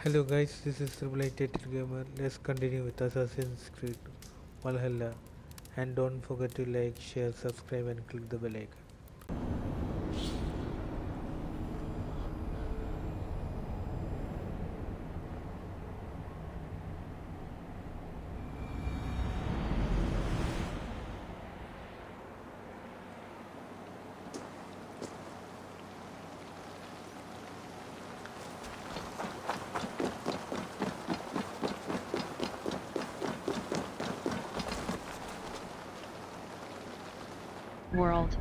Hello guys, this is Triple Gamer. Let's continue with Assassin's Creed Valhalla. And don't forget to like, share, subscribe and click the bell icon. World.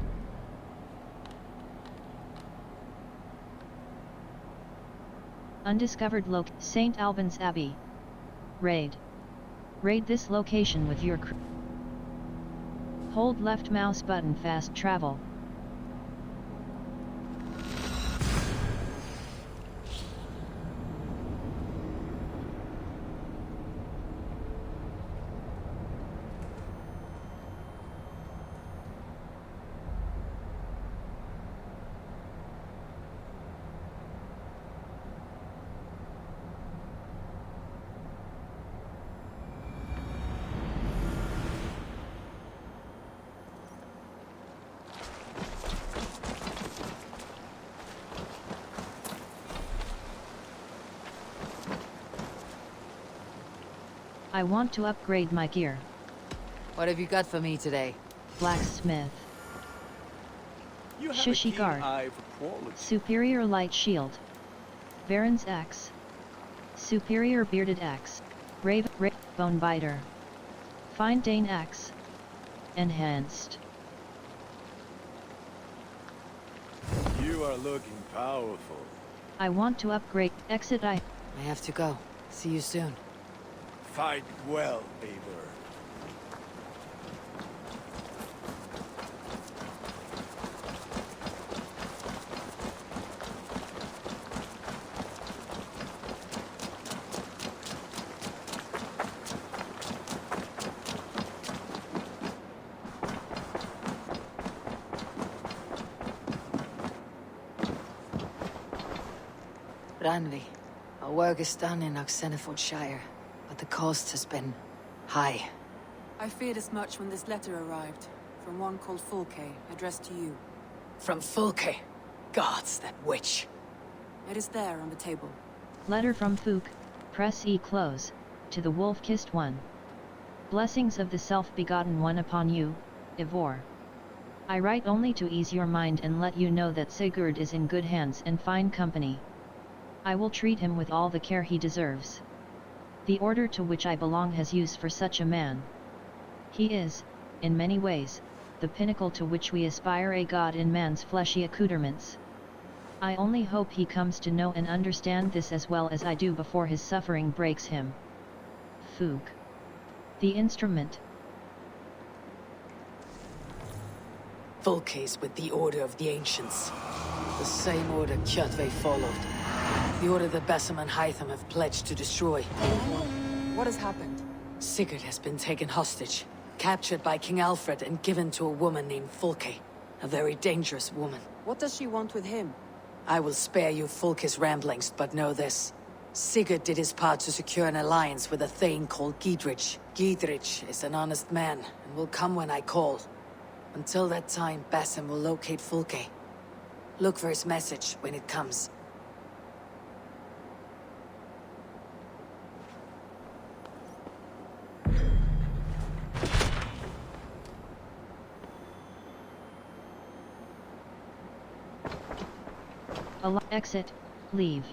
Undiscovered St. Albans Abbey. Raid. Raid this location with your crew. Hold left mouse button fast travel. I want to upgrade my gear. What have you got for me today? Blacksmith. You have Shishi a keen guard. eye for quality. Superior light shield. Baron's axe. Superior bearded axe. Brave bone biter. Fine Dane axe. Enhanced. You are looking powerful. I want to upgrade. Exit I. I have to go. See you soon. Fight well, Eivor. Ranvi, our work is done in Oxenfordshire, but the cost has been high. I feared as much when this letter arrived, from one called Fulke, addressed to you. From Fulke. Gods, that witch. It is there on the table. Letter from Fook, press E close, to the wolf-kissed one. Blessings of the self-begotten one upon you, Eivor. I write only to ease your mind and let you know that Sigurd is in good hands and fine company. I will treat him with all the care he deserves. The order to which I belong has use for such a man. He is, in many ways, the pinnacle to which we aspire, a god in man's fleshy accoutrements. I only hope he comes to know and understand this as well as I do before his suffering breaks him. Fook. The instrument. Fulke's with the Order of the Ancients. The same order Kjotve followed. The order that Basim and Hytham have pledged to destroy. What has happened? Sigurd has been taken hostage, captured by King Alfred and given to a woman named Fulke. A very dangerous woman. What does she want with him? I will spare you Fulke's ramblings, but know this. Sigurd did his part to secure an alliance with a thane called Gidrich. Gidrich is an honest man, and will come when I call. Until that time, Basim will locate Fulke. Look for his message when it comes. Exit, leave.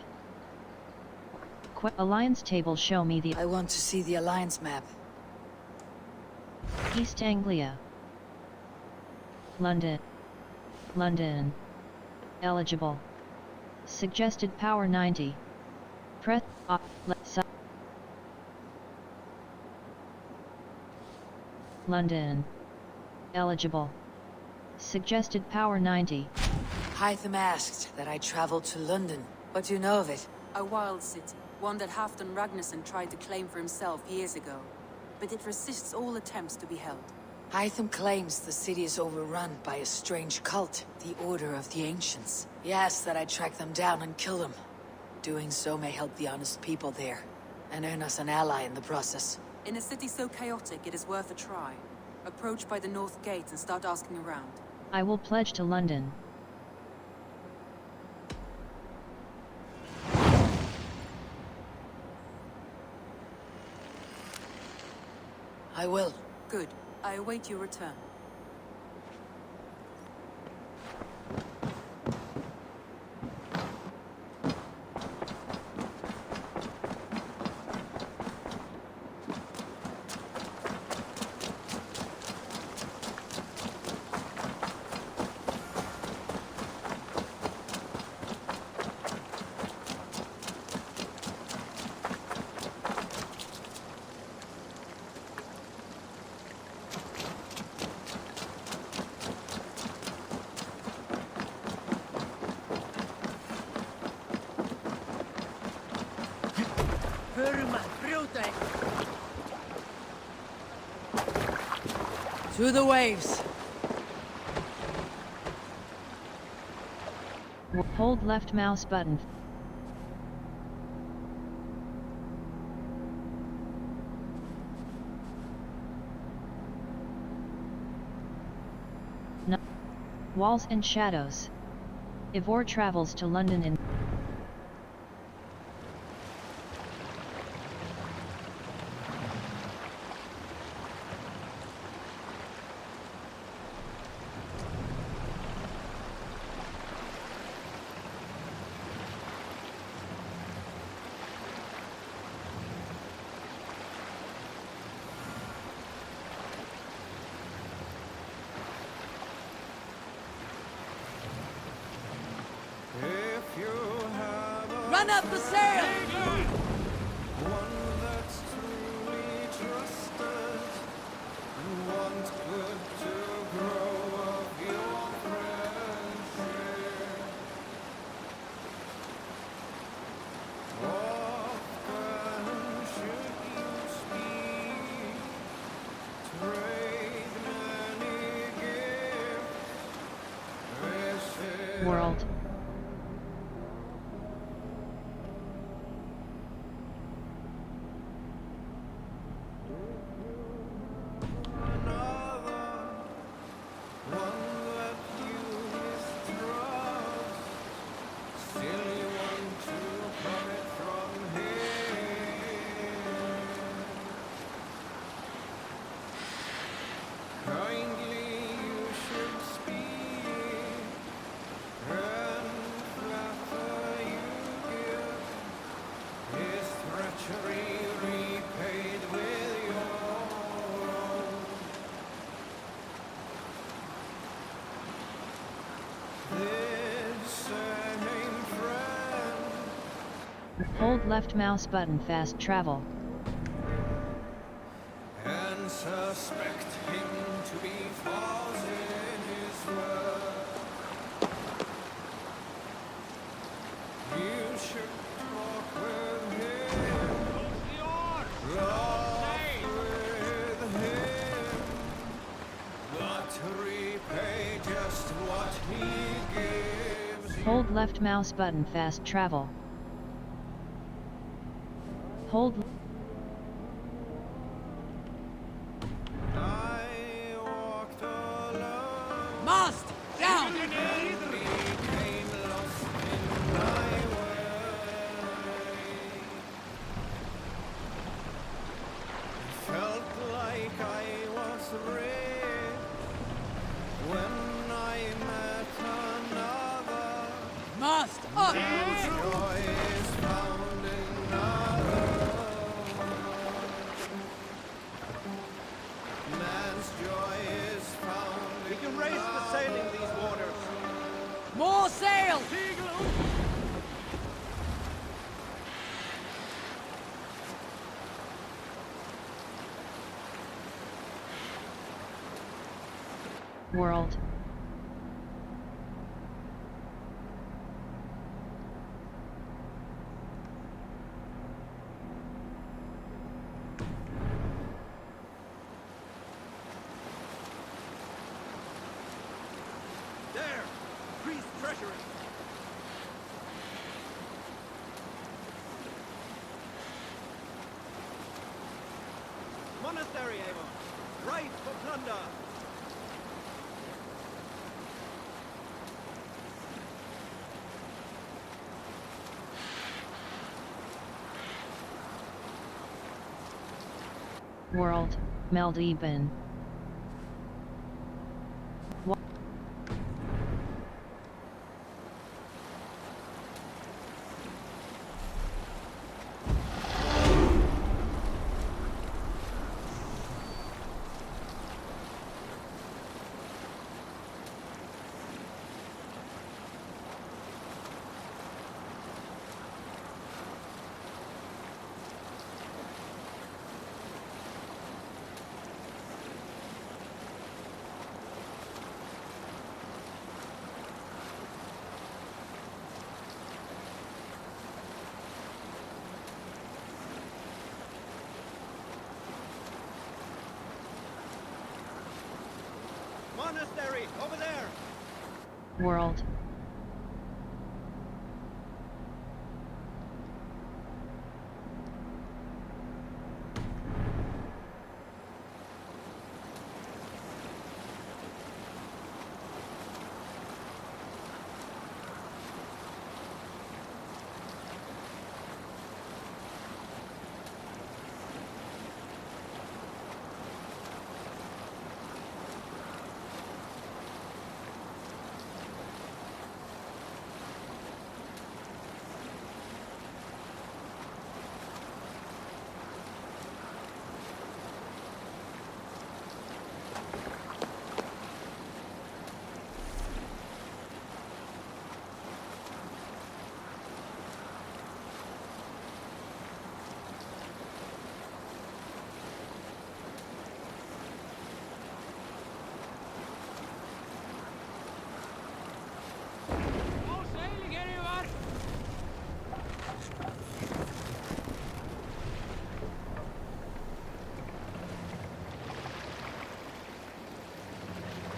Alliance table, show me the I want to see the alliance map. East Anglia. London. London. Eligible. Suggested power 90. Press London. Eligible. Suggested power 90. Hytham asked that I travel to London. What do you know of it? A wild city, one that Halfdan Ragnarsson tried to claim for himself years ago. But it resists all attempts to be held. Hytham claims the city is overrun by a strange cult, the Order of the Ancients. He asked that I track them down and kill them. Doing so may help the honest people there, and earn us an ally in the process. In a city so chaotic, it is worth a try. Approach by the north gate and start asking around. I will pledge to London. I will. Good. I await your return. To the waves! Hold left mouse button. Walls and shadows. Eivor travels to London in Run up the sail! One that's truly trusted, and want good to grow of your friendship. Often should you speak, trade many gifts. world. Hold left mouse button fast travel. And suspect him to be false in his word. You should talk with him, laugh with him, but repay just what he gives you. Hold left mouse button fast travel. Hold I walked alone. Mast! Down! Became lost in my way. Felt like I was red when I met another. Mast! Up! Joy is found in another. Man's joy is found in can raise the sail in these waters. More sail! world. There! Priest treasury! Monastery, Eivor. Right for plunder. World, Meldeben. Monastery, over there! World.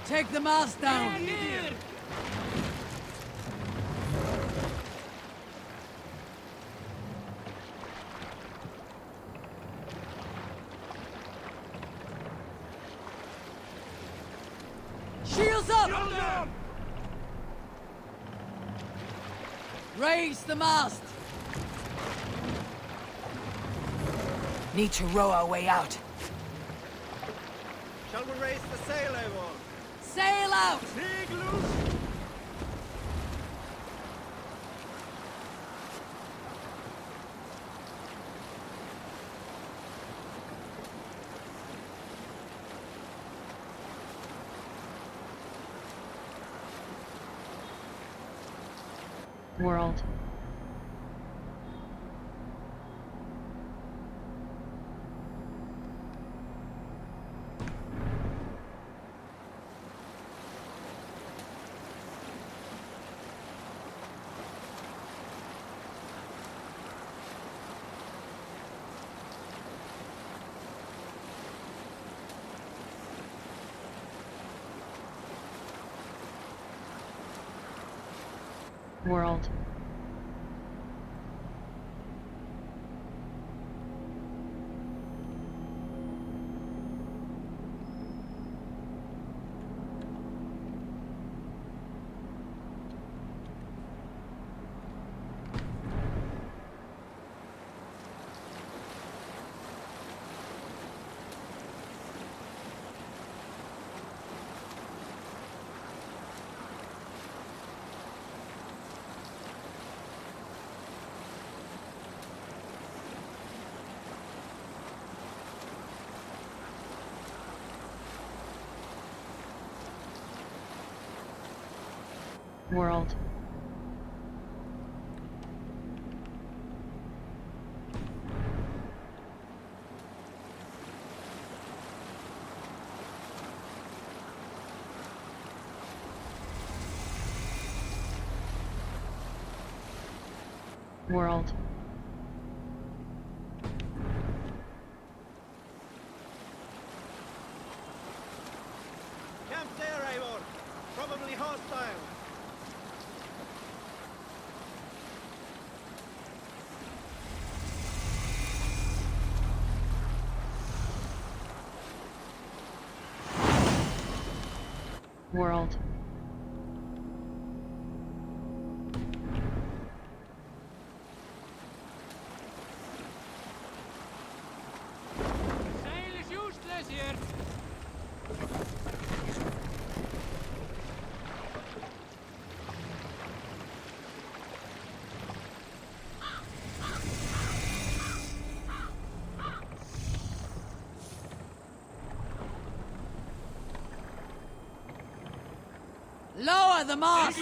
Take the mast down! Shields up! Raise the mast! Need to row our way out. Shall we raise the sail, Eivor? Sail out! Big loose! World. World. World. World. Camp there, Eivor. Probably hostile. world. Sail is useless here. Lower the mast!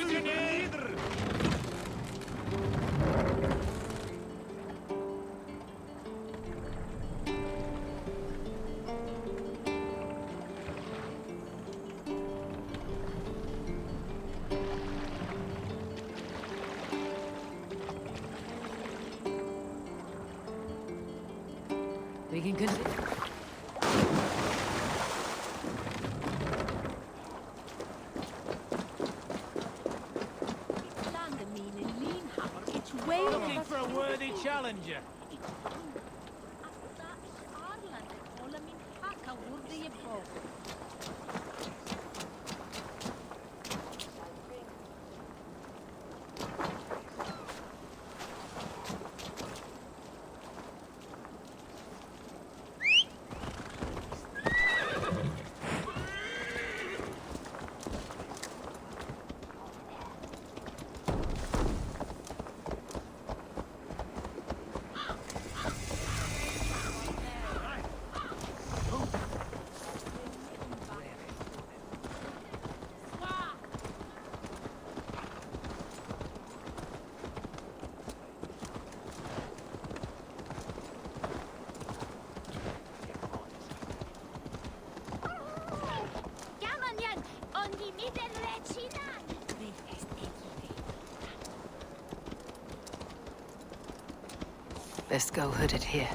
We can continue. Looking for a worthy challenger. Best go hooded here.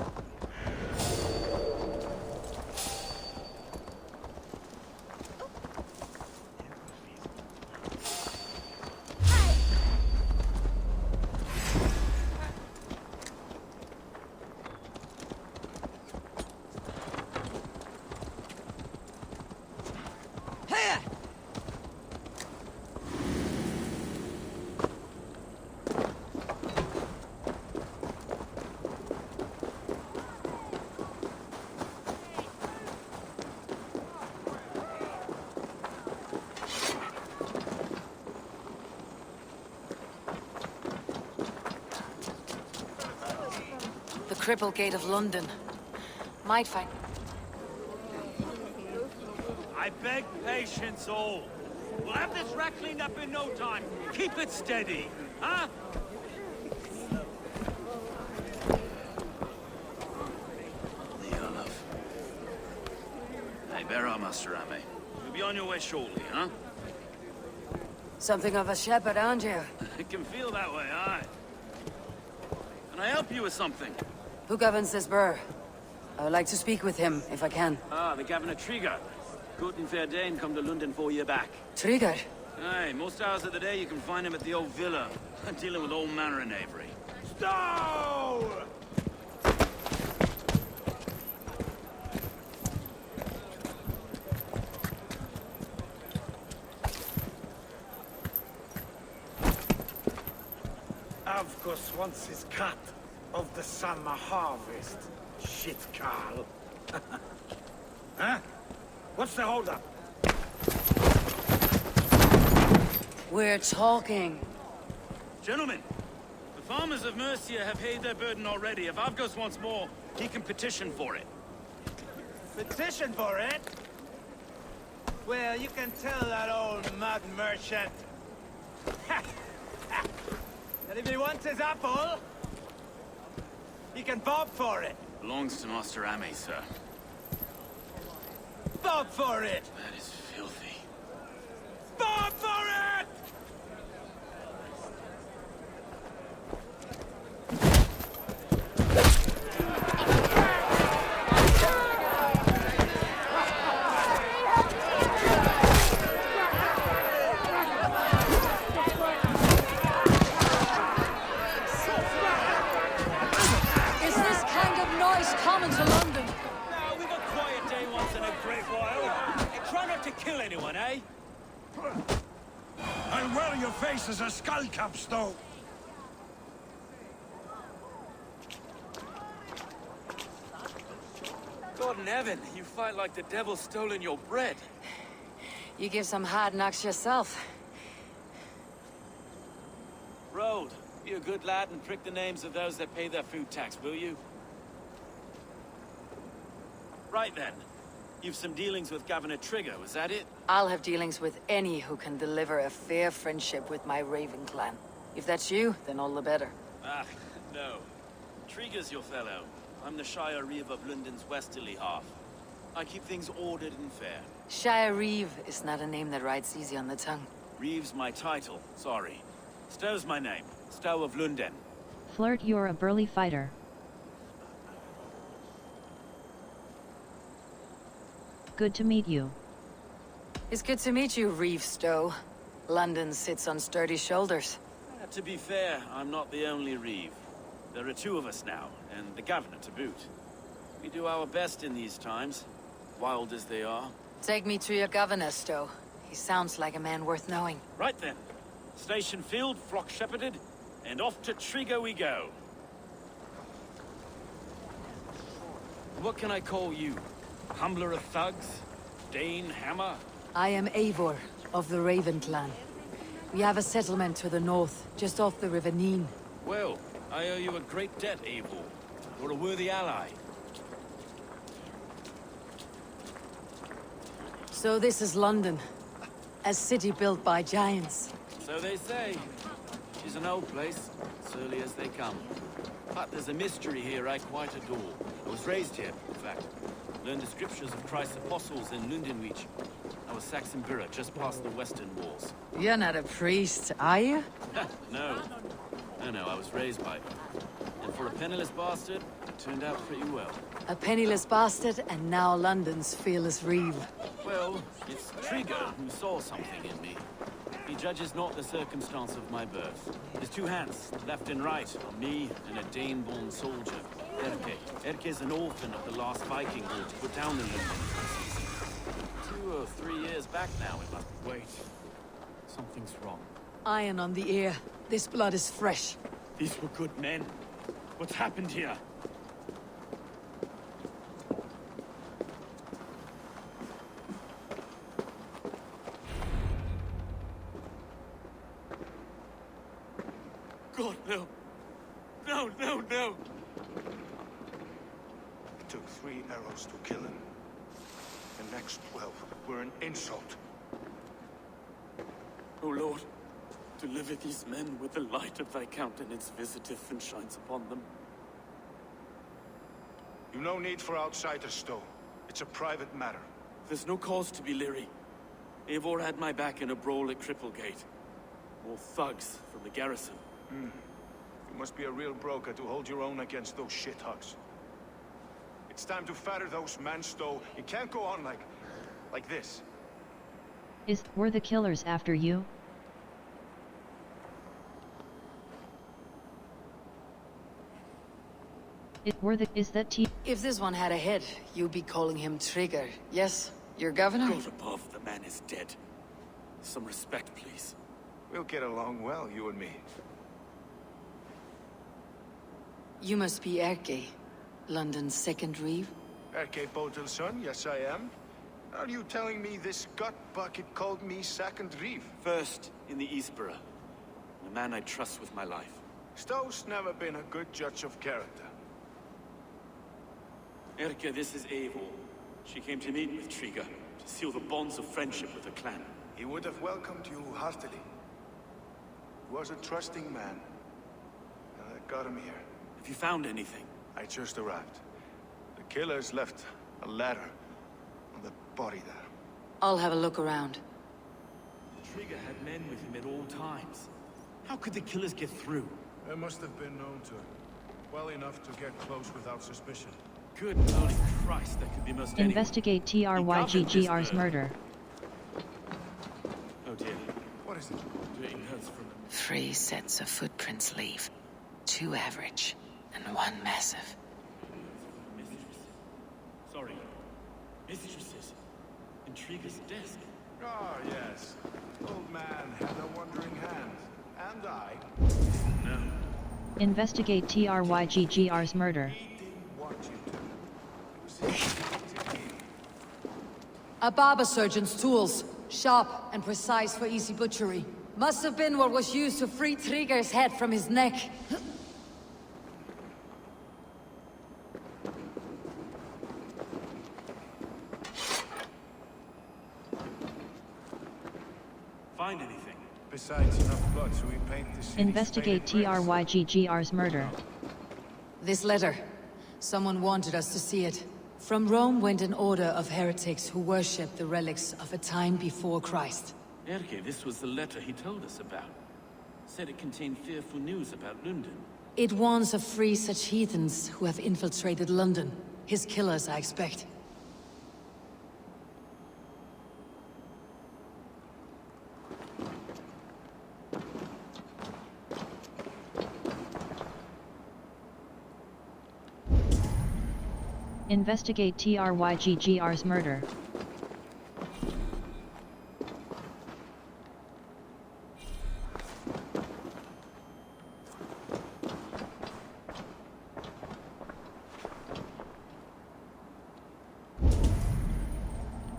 Cripple Gate of London. Might find... I beg patience all. We'll have this wreck cleaned up in no time. Keep it steady, huh? Leonov. Hey, bear up, Master Ame. You'll be on your way shortly, huh? Something of a shepherd, aren't you? It can feel that way, aye. Can I help you with something? Who governs this burr? I would like to speak with him, if I can. Ah, the Governor Trigger. Good and fair Dane come to London 4 year back. Trigger? Aye, most hours of the day you can find him at the old villa, dealing with all manner in Avery. Stow! Avgos wants his cut of the summer harvest. Shit, Carl. Huh? What's the holdup? We're talking. Gentlemen, the farmers of Mercia have paid their burden already. If Avgos wants more, he can petition for it. Petition for it? Well, you can tell that old mud merchant that if he wants his apple, he can bob for it. Belongs to Master Ame, sir. Bob for it! That is filthy. Bob for it! Is this kind of noise common to London? Now, we've a quiet day once in a great while. Try not to kill anyone, eh? well your face is a skullcap, Stowe. God in heaven, you fight like the devil's stolen your bread. You give some hard knocks yourself. Road, be a good lad and prick the names of those that pay their food tax, will you? Right then. You've some dealings with Governor Trigger, was that it? I'll have dealings with any who can deliver a fair friendship with my Raven clan. If that's you, then all the better. Ah, no. Trigger's your fellow. I'm the Shire Reeve of London's westerly half. I keep things ordered and fair. Shire Reeve is not a name that rides easy on the tongue. Reeve's my title, sorry. Stow's my name. Stow of London. Flirt, you're a burly fighter. Good to meet you. It's good to meet you, Reeve Stowe. London sits on sturdy shoulders. To be fair, I'm not the only Reeve. There are two of us now, and the governor to boot. We do our best in these times, wild as they are. Take me to your governor, Stowe. He sounds like a man worth knowing. Right then. Station filled, flock shepherded, and off to Trigger we go. What can I call you? Humbler of thugs? Dane Hammer? I am Eivor, of the Raven clan. We have a settlement to the north, just off the River Neen. Well, I owe you a great debt, Eivor. You're a worthy ally. So this is London. A city built by giants. So they say. She's an old place, surly as they come. But there's a mystery here I quite adore. I was raised here, in fact. Learned the scriptures of Christ's apostles in Lundenwich. I was Saxon Borough, just past the western walls. You're not a priest, are you? No. No, I was raised by it. And for a penniless bastard, it turned out pretty well. A penniless bastard, and now London's fearless Reeve. Well, it's Trigger who saw something in me. He judges not the circumstance of my birth. His two hands, left and right, on me and a Dane-born soldier. Erke. Erke's an orphan of the last Viking who was put down in London. 2 or 3 years back now, it must... Wait. Something's wrong. Iron on the ear. This blood is fresh. These were good men. What's happened here? God, no. No, no, no! It took 3 arrows to kill him. The next 12 were an insult. O Lord, deliver these men with the light of thy countenance visiteth and shines upon them. You've no need for outsiders, Stowe. It's a private matter. There's no cause to be leery. Eivor had my back in a brawl at Cripplegate. More thugs from the garrison. You must be a real broker to hold your own against those shithogs. It's time to fatter those men, Stowe. It can't go on like this. Were the killers after you? Is that If this one had a head, you'd be calling him Trigger. Yes, your governor? God above, the man is dead. Some respect, please. We'll get along well, you and me. You must be Erke, London's second Reeve. Erke Botel's son, yes I am. Are you telling me this gut bucket called me second Reeve? First in the Eastborough. The man I trust with my life. Stowe's never been a good judge of character. Erke, this is Eivor. She came to meet with Trigger, to seal the bonds of friendship with the clan. He would have welcomed you heartily. He was a trusting man. And I got him here. Have you found anything? I just arrived. The killers left a ladder on the body there. I'll have a look around. Trigger had men with him at all times. How could the killers get through? They must have been known to him. Well enough to get close without suspicion. Good holy Christ, that could be most anyone. Investigate TRYGGR's murder. Oh dear. What is it? Doing hurts from... 3 sets of footprints leave. 2 average, and 1 massive. Mistresses. Sorry. Mistresses. In Trigger's desk. Ah, yes. Old man had a wandering hand. And I. No. Investigate TRYGGR's murder. He didn't want you to. It was his duty to kill. A barber surgeon's tools. Sharp and precise for easy butchery. Must have been what was used to free Trigger's head from his neck. Find anything? Besides enough blood so we paint the city. Investigate TRYGGR's murder. This letter. Someone wanted us to see it. From Rome went an order of heretics who worshipped the relics of a time before Christ. Erke, this was the letter he told us about. Said it contained fearful news about London. It warns of 3 such heathens who have infiltrated London. His killers, I expect. Investigate TRYGGR's murder.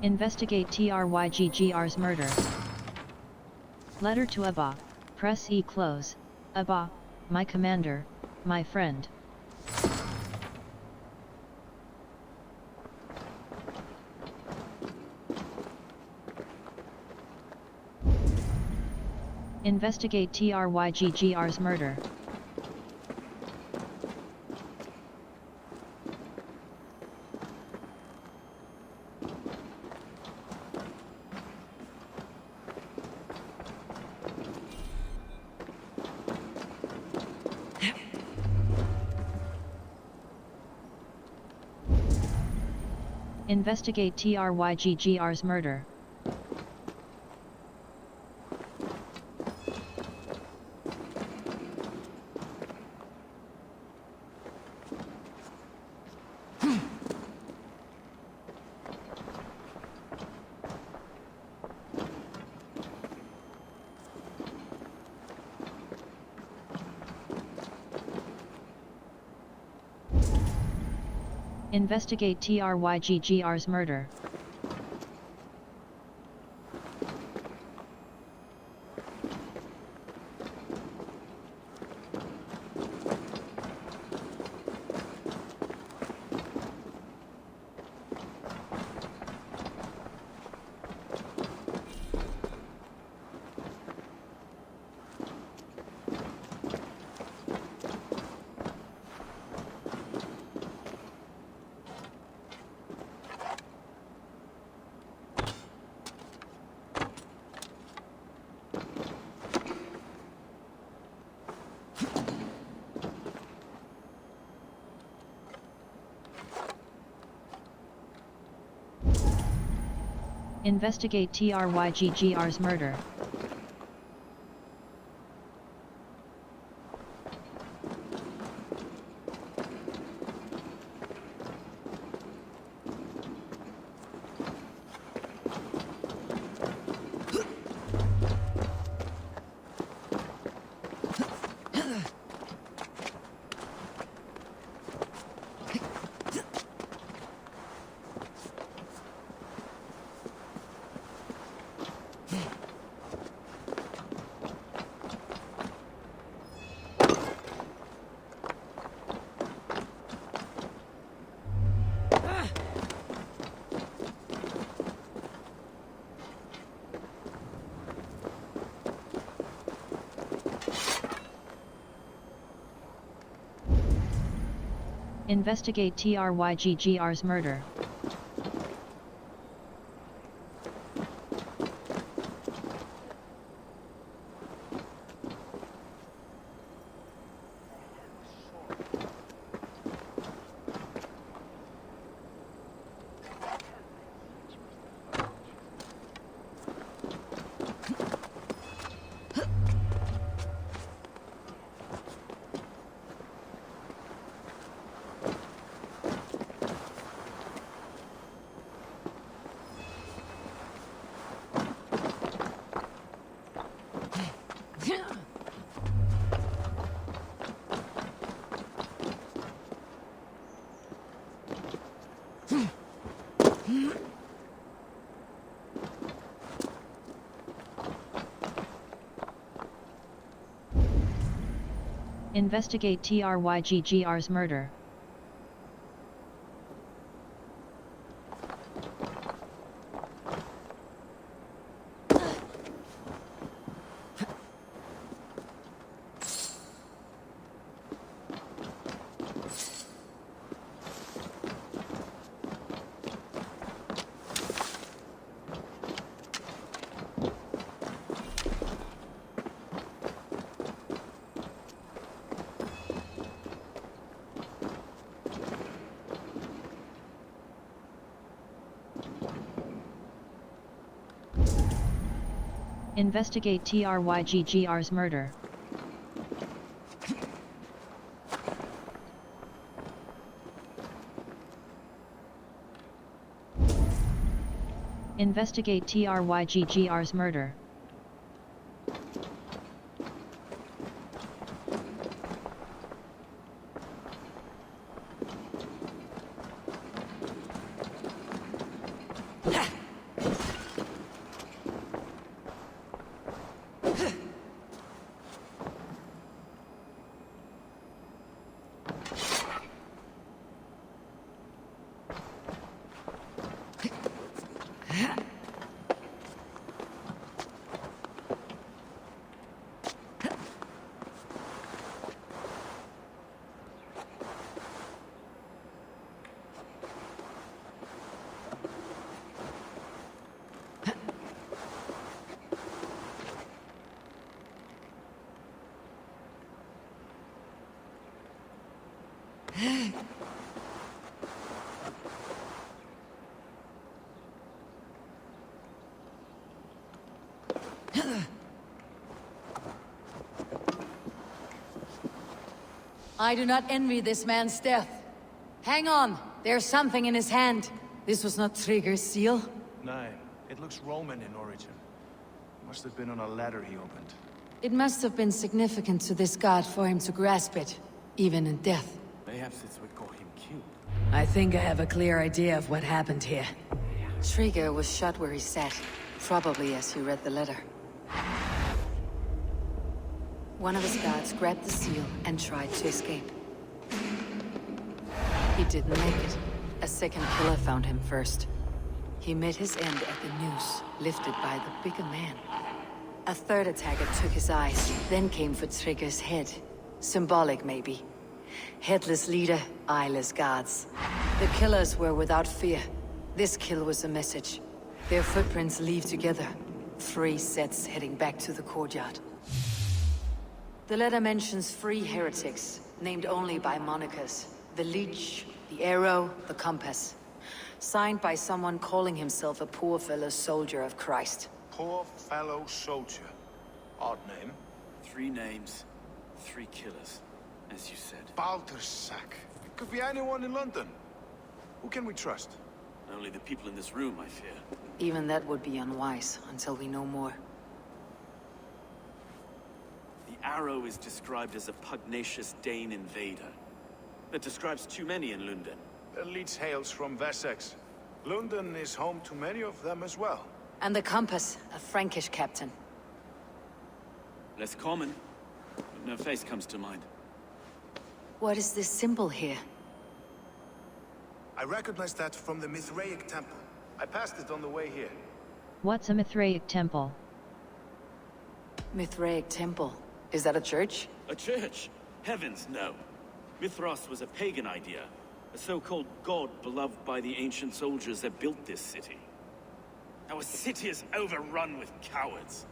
Investigate TRYGGR's murder. Letter to Abba. Press E close. Abba, my commander, my friend. Investigate TRYGGR's murder. Investigate TRYGGR's murder. Investigate TRYGGR's murder. Investigate TRYGGR's murder. Investigate TRYGGR's murder. Investigate TRYGGR's murder. Investigate TRYGGR's murder. Investigate TRYGGR's murder. I do not envy this man's death. Hang on, there's something in his hand. This was not Trigger's seal. No, it looks Roman in origin. Must have been on a ladder he opened. It must have been significant to this god for him to grasp it, even in death. Perhaps it's what got him killed. I think I have a clear idea of what happened here. Trigger was shot where he sat, probably as he read the letter. One of his guards grabbed the seal and tried to escape. He didn't make it. A second killer found him first. He met his end at the noose, lifted by the bigger man. A third attacker took his eyes, then came for Trigger's head. Symbolic, maybe. Headless leader, eyeless guards. The killers were without fear. This kill was a message. Their footprints leave together. 3 sets heading back to the courtyard. The letter mentions 3 heretics, named only by monikers. The Leech, the Arrow, the Compass. Signed by someone calling himself a poor fellow soldier of Christ. Poor fellow soldier. Odd name. 3 names, 3 killers, as you said. Baldersack. It could be anyone in London. Who can we trust? Only the people in this room, I fear. Even that would be unwise, until we know more. The Arrow is described as a pugnacious Dane invader. That describes too many in London. The Leech hails from Wessex. London is home to many of them as well. And the Compass, a Frankish captain. Less common, but no face comes to mind. What is this symbol here? I recognize that from the Mithraic temple. I passed it on the way here. What's a Mithraic temple? Mithraic temple. Is that a church? A church? Heavens, no. Mithras was a pagan idea. A so-called god beloved by the ancient soldiers that built this city. Our city is overrun with cowards.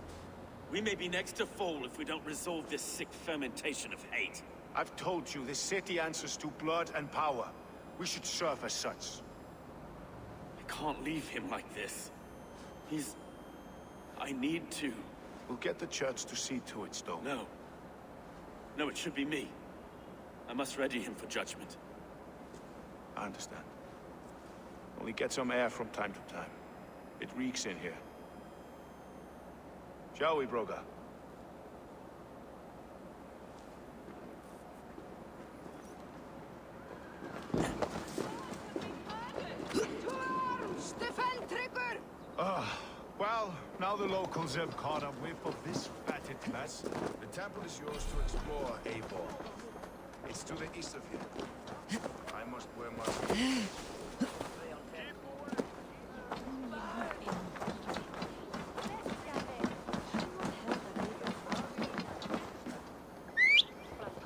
We may be next to fall if we don't resolve this sick fermentation of hate. I've told you, this city answers to blood and power. We should serve as such. I can't leave him like this. I need to. We'll get the church to see to it, Stone. No. No, it should be me. I must ready him for judgment. I understand. Only get some air from time to time. It reeks in here. Shall we, Broga? Well, now the locals have caught a whiff of this fatted mess. The temple is yours to explore, Eivor. It's to the east of here. I must wear my...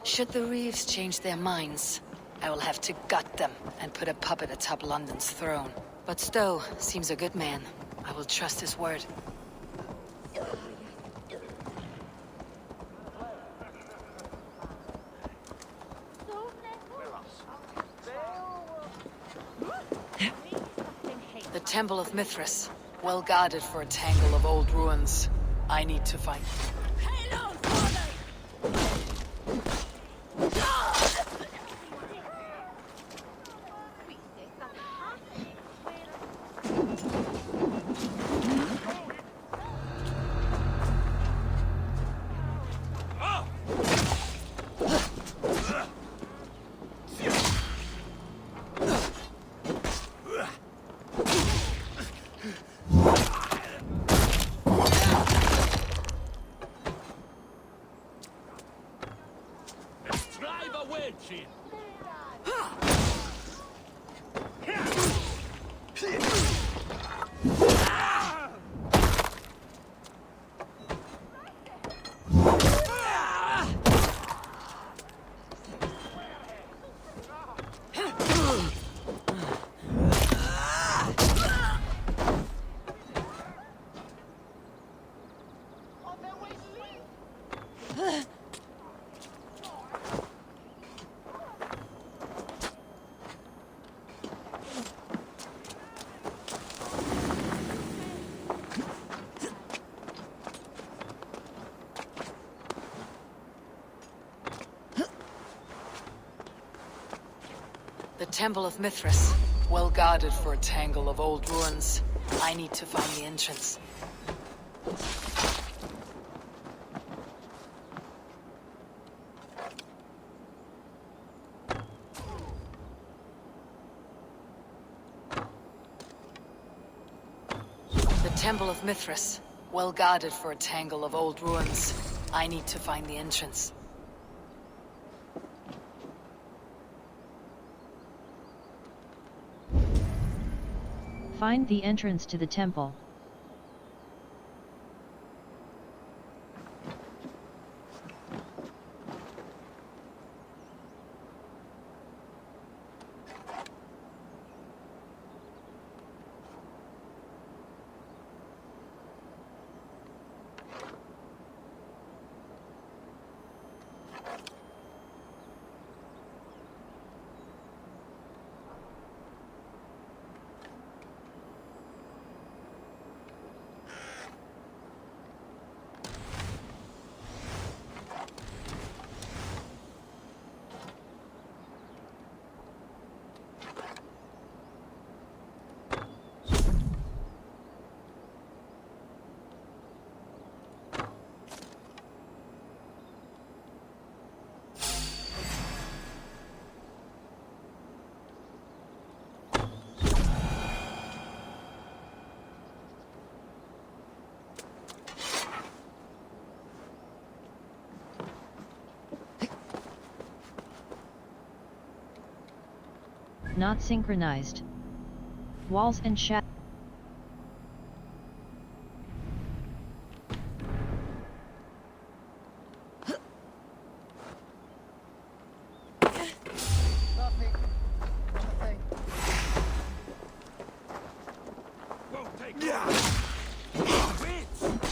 Should the Reeves change their minds, I will have to gut them and put a puppet atop London's throne. But Stowe seems a good man. I will trust his word. The Temple of Mithras, well guarded for a tangle of old ruins. I need to find... The Temple of Mithras, well guarded for a tangle of old ruins. I need to find the entrance. The Temple of Mithras, well guarded for a tangle of old ruins. I need to find the entrance. Find the entrance to the temple. Not synchronized. Walls and shadows.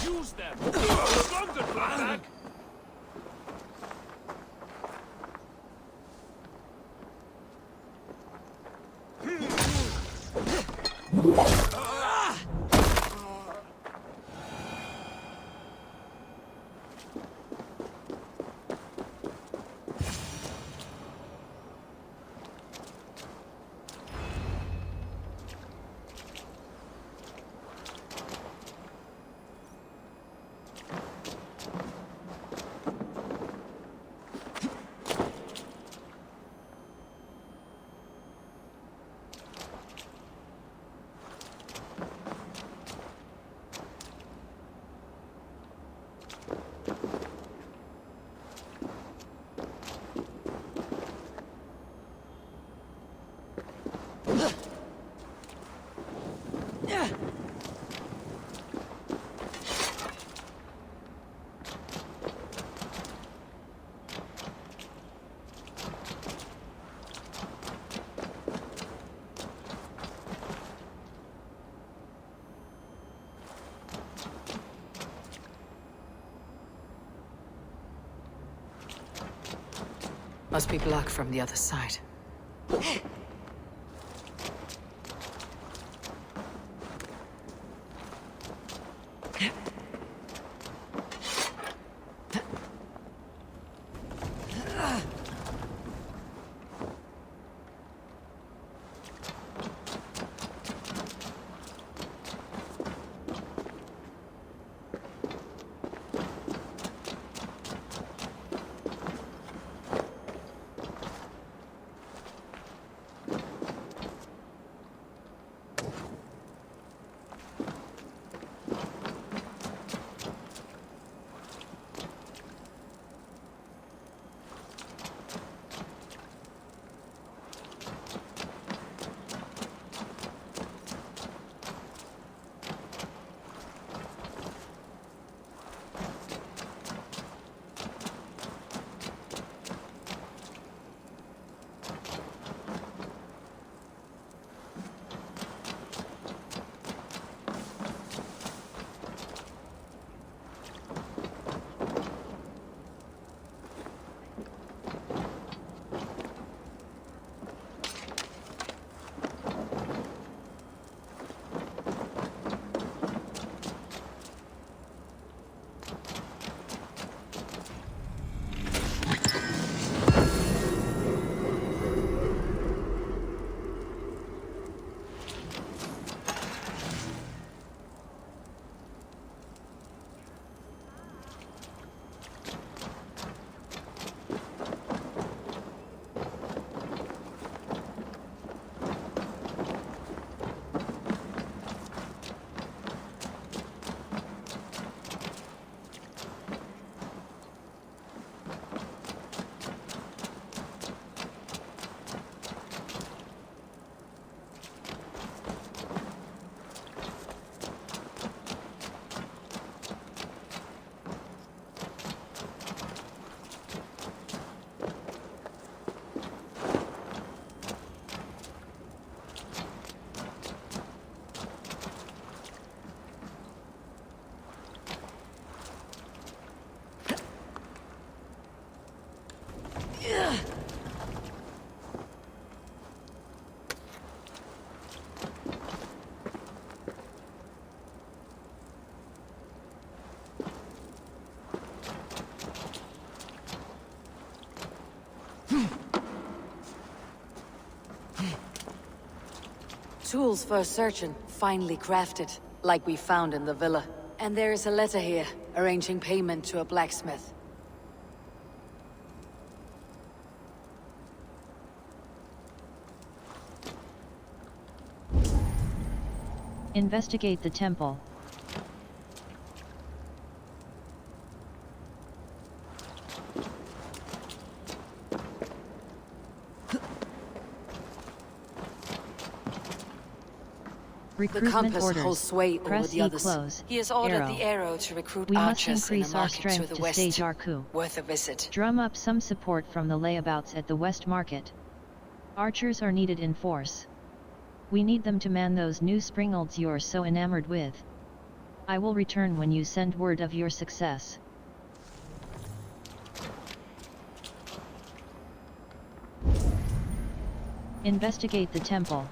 Use them! London, Must be blocked from the other side. Tools for searching, finely crafted, like we found in the villa. And there is a letter here, arranging payment to a blacksmith. Investigate the temple. The Recruitment compass orders. holds sway over Press the E others. close. He has ordered Arrow. the arrow to recruit We must archers in a increase our market to strength the to west. stage our coup. Worth a visit. Drum up some support from the layabouts at the West Market. Archers are needed in force. We need them to man those new springolds you're so enamored with. I will return when you send word of your success. Investigate the temple.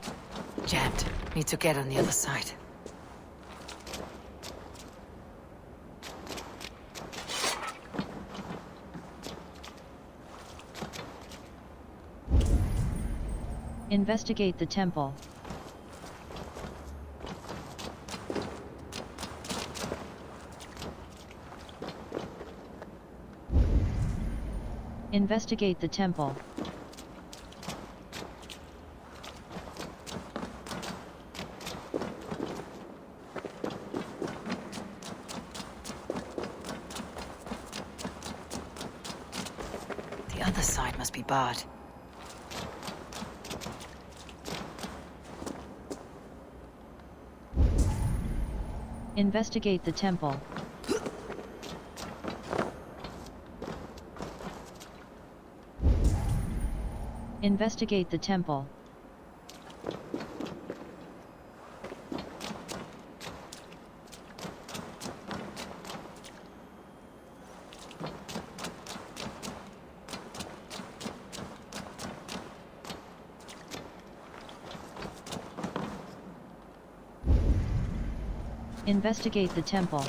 Jammed. Need to get on the other side. Investigate the temple. Investigate the temple. The other side must be barred. Investigate the temple. Investigate the temple. Investigate the temple.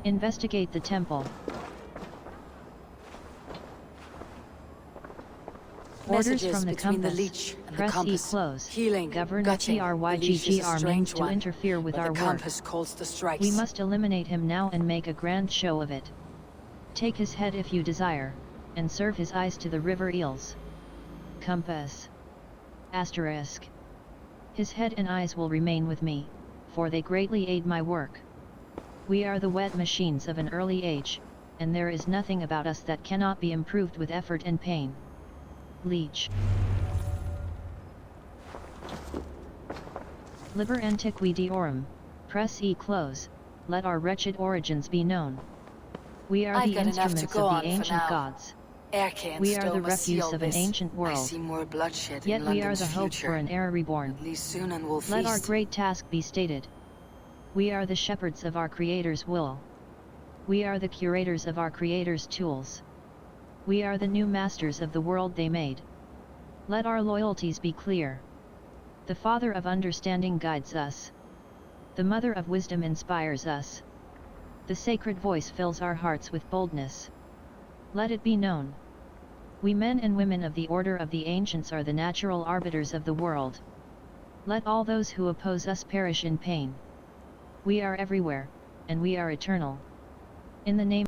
Investigate the temple. Orders Messages from the between compass. the leech and the Press E compass. close. Healing, Governor gutting. The leech is a TRYGGR means strange to one, interfere with but our the work. compass calls the strikes. We must eliminate him now and make a grand show of it. Take his head if you desire, and serve his eyes to the river eels. Compass. Asterisk. His head and eyes will remain with me, for they greatly aid my work. We are the wet machines of an early age, and there is nothing about us that cannot be improved with effort and pain. Leech. Liber Antiquidiorum, press E close, let our wretched origins be known. We are the instruments of the ancient gods. We are the refuse of an ancient world. I see more bloodshed Yet in we are London's the hope future. for an era reborn. At least soon and we'll Let feast. our great task be stated. We are the shepherds of our Creator's will. We are the curators of our Creator's tools. We are the new masters of the world they made. Let our loyalties be clear. The Father of understanding guides us. The Mother of wisdom inspires us. The sacred voice fills our hearts with boldness. Let it be known. We men and women of the order of the ancients are the natural arbiters of the world. Let all those who oppose us perish in pain. We are everywhere, and we are eternal. In the name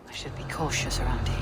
I should be cautious around here.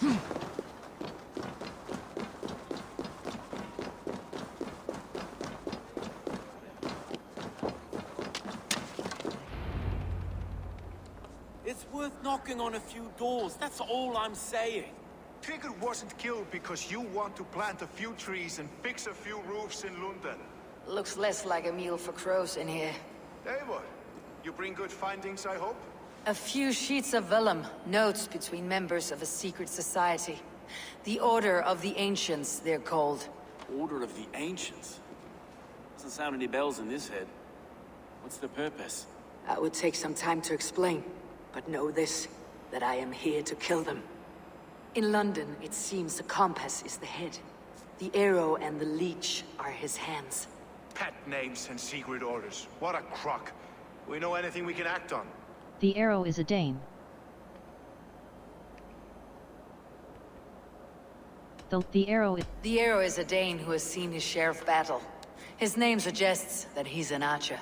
It's worth knocking on a few doors, that's all I'm saying. Sigurd wasn't killed because you want to plant a few trees and fix a few roofs in London. Looks less like a meal for crows in here. Eivor, you bring good findings, I hope? A few sheets of vellum, notes between members of a secret society. The Order of the Ancients, they're called. Order of the Ancients? Doesn't sound any bells in this head. What's the purpose? That would take some time to explain, but know this, that I am here to kill them. In London, it seems the compass is the head. The arrow and the leech are his hands. Pet names and secret orders. What a crock. We know anything we can act on. The arrow is a Dane. The arrow is a Dane who has seen his share of battle. His name suggests that he's an archer.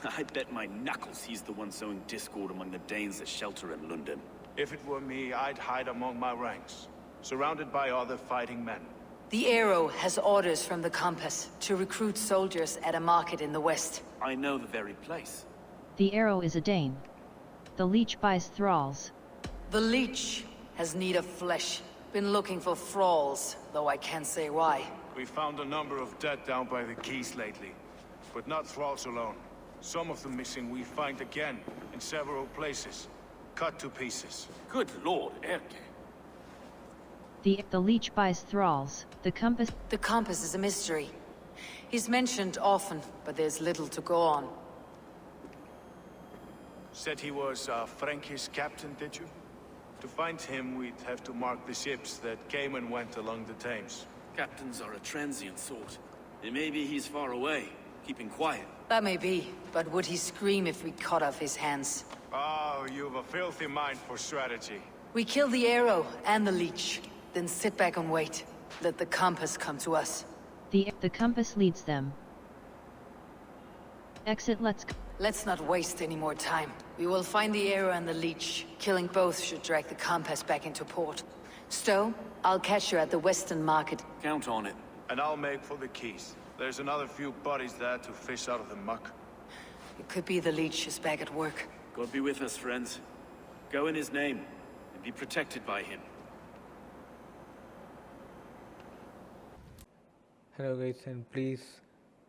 I bet my knuckles he's the one sowing discord among the Danes that shelter in London. If it were me, I'd hide among my ranks, surrounded by other fighting men. The arrow has orders from the compass to recruit soldiers at a market in the west. I know the very place. The arrow is a Dane. The leech buys thralls. The leech has need of flesh. Been looking for thralls, though I can't say why. We found a number of dead down by the quays lately, but not thralls alone. Some of the missing we find again in several places, cut to pieces. Good lord, Erke. The leech buys thralls. The compass... The compass is a mystery. He's mentioned often, but there's little to go on. Said he was a Frankish captain, did you? To find him, we'd have to mark the ships that came and went along the Thames. Captains are a transient sort. And maybe he's far away, keeping quiet. That may be, but would he scream if we cut off his hands? Oh, you've a filthy mind for strategy. We kill the arrow and the leech, then sit back and wait. Let the compass come to us. The compass leads them. Exit, Let's not waste any more time. We will find the arrow and the leech. Killing both should drag the compass back into port. Stowe, I'll catch you at the Western Market. Count on it. And I'll make for the quays. There's another few bodies there to fish out of the muck. It could be the leech is back at work. God be with us, friends. Go in his name, and be protected by him. Hello guys, and please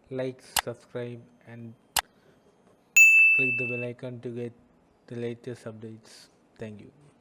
like, subscribe and click the bell icon to get the latest updates. Thank you.